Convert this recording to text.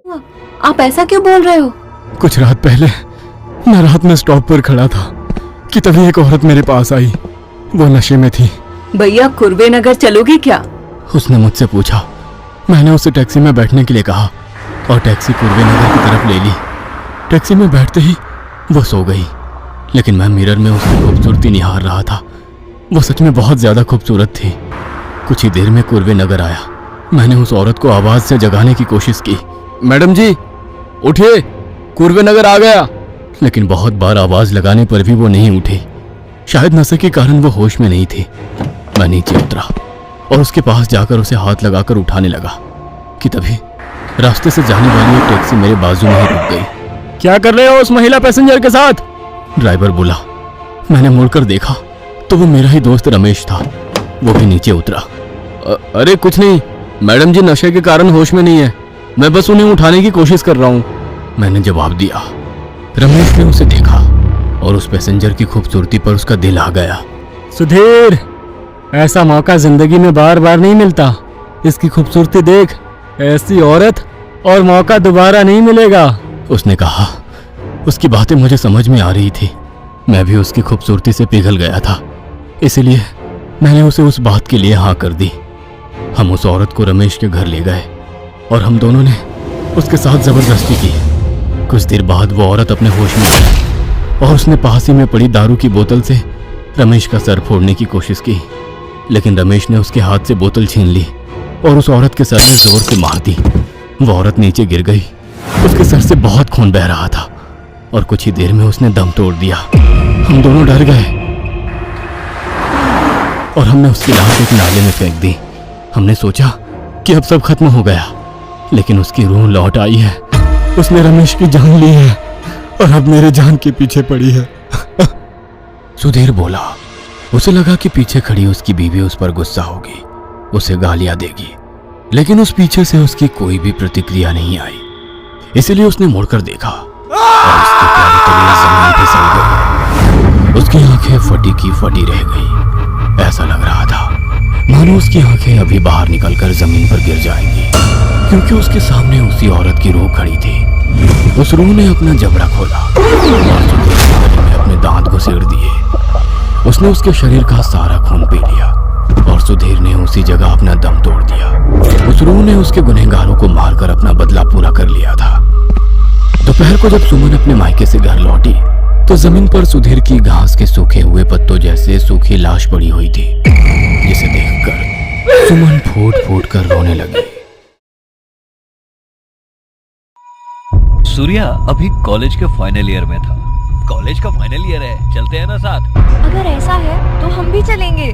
आप ऐसा क्यों बोल रहे हो? कुछ रात पहले मैं रात में स्टॉप पर खड़ा था कि तभी एक औरत मेरे पास आई। वो नशे में थी। भैया कुर्वे नगर चलोगे क्या? उसने मुझसे पूछा। मैंने उसे टैक्सी में बैठने के लिए कहा और टैक्सी कुर्वे नगर की तरफ ले ली। टैक्सी में बैठते ही वो सो गई, लेकिन मैं मिरर में उसकी खूबसूरती निहार रहा था। वो सच में बहुत ज्यादा खूबसूरत थी। कुछ ही देर में कुर्वे नगर आया। मैंने उस औरत को आवाज से जगाने की कोशिश की, मैडम जी उठिए, कुर्वे नगर आ गया। लेकिन बहुत बार आवाज लगाने पर भी वो नहीं उठी। शायद नशे के कारण वो होश में नहीं थी। मैं नीचे उतरा और उसके पास जाकर उसे हाथ लगाकर उठाने लगा कि तभी रास्ते से जाने वाली एक टैक्सी मेरे बाजू में ही रुक गई। क्या कर रहे हो उस महिला पैसेंजर के साथ? ड्राइवर बोला। मैंने मुड़कर देखा तो वो मेरा ही दोस्त रमेश था। वो भी नीचे उतरा। अरे कुछ नहीं मैडम जी, नशे के कारण होश में नहीं है, मैं बस उन्हें उठाने की कोशिश कर रहा हूँ, मैंने जवाब दिया। रमेश ने उसे देखा और उस पैसेंजर की खूबसूरती पर उसका दिल आ गया। सुधीर, ऐसा मौका जिंदगी में बार बार नहीं मिलता। इसकी खूबसूरती देख, ऐसी औरत और मौका दोबारा नहीं मिलेगा, उसने कहा। उसकी बातें मुझे समझ में आ रही थी। मैं भी उसकी खूबसूरती से पिघल गया था, इसलिए मैंने उसे उस बात के लिए हाँ कर दी। हम उस औरत को रमेश के घर ले गए और हम दोनों ने उसके साथ जबरदस्ती की। कुछ देर बाद वो औरत अपने होश में आई और उसने पास ही में पड़ी दारू की बोतल से रमेश का सर फोड़ने की कोशिश की, लेकिन रमेश ने उसके हाथ से बोतल छीन ली और उस औरत के सर में जोर से मार दी। वो औरत नीचे गिर गई। उसके सर से बहुत खून बह रहा था और कुछ ही देर में उसने दम तोड़ दिया। हम दोनों डर गए और हमने उसकी लाश एक नाले में फेंक दी। हमने सोचा कि अब सब खत्म हो गया, लेकिन उसकी रूह लौट आई है। उसने रमेश की जान ली है और अब मेरे जान के पीछे पड़ी है। सुधीर बोला। उसे लगा कि पीछे खड़ी उसकी बीवी उस पर गुस्सा होगी, उसे गालियां देगी, लेकिन उस पीछे से उसकी कोई भी प्रतिक्रिया नहीं आई। इसलिए उसने मुड़कर देखा और उसके पैरों तले जमीन फिसल गई। उसकी आंखें फटी की फटी रह गई। ऐसा लग रहा था मानो उसकी आंखें अभी बाहर निकलकर जमीन पर गिर जाएंगी, क्योंकि उसके सामने उसी औरत की रूह खड़ी थी। उस रूह ने अपना जबड़ा खोला और गले में अपने दांत घुसेड़ दिए। उसने उसके शरीर का सारा खून पी लिया और सुधीर ने उसी जगह अपना दम तोड़ दिया। उस रूह ने उसके गुनहगारों को मारकर अपना बदला पूरा कर लिया था। दोपहर को जब सुमन अपने मायके से घर लौटी तो जमीन पर सुधीर की घास के सूखे हुए पत्तों जैसे सूखी लाश पड़ी हुई थी, जिसे देखकर सुमन फूट फूट कर रोने लगी। सूर्या अभी कॉलेज के फाइनल ईयर में था। कॉलेज का फाइनल ईयर है, चलते हैं ना साथ? अगर ऐसा है तो हम भी चलेंगे।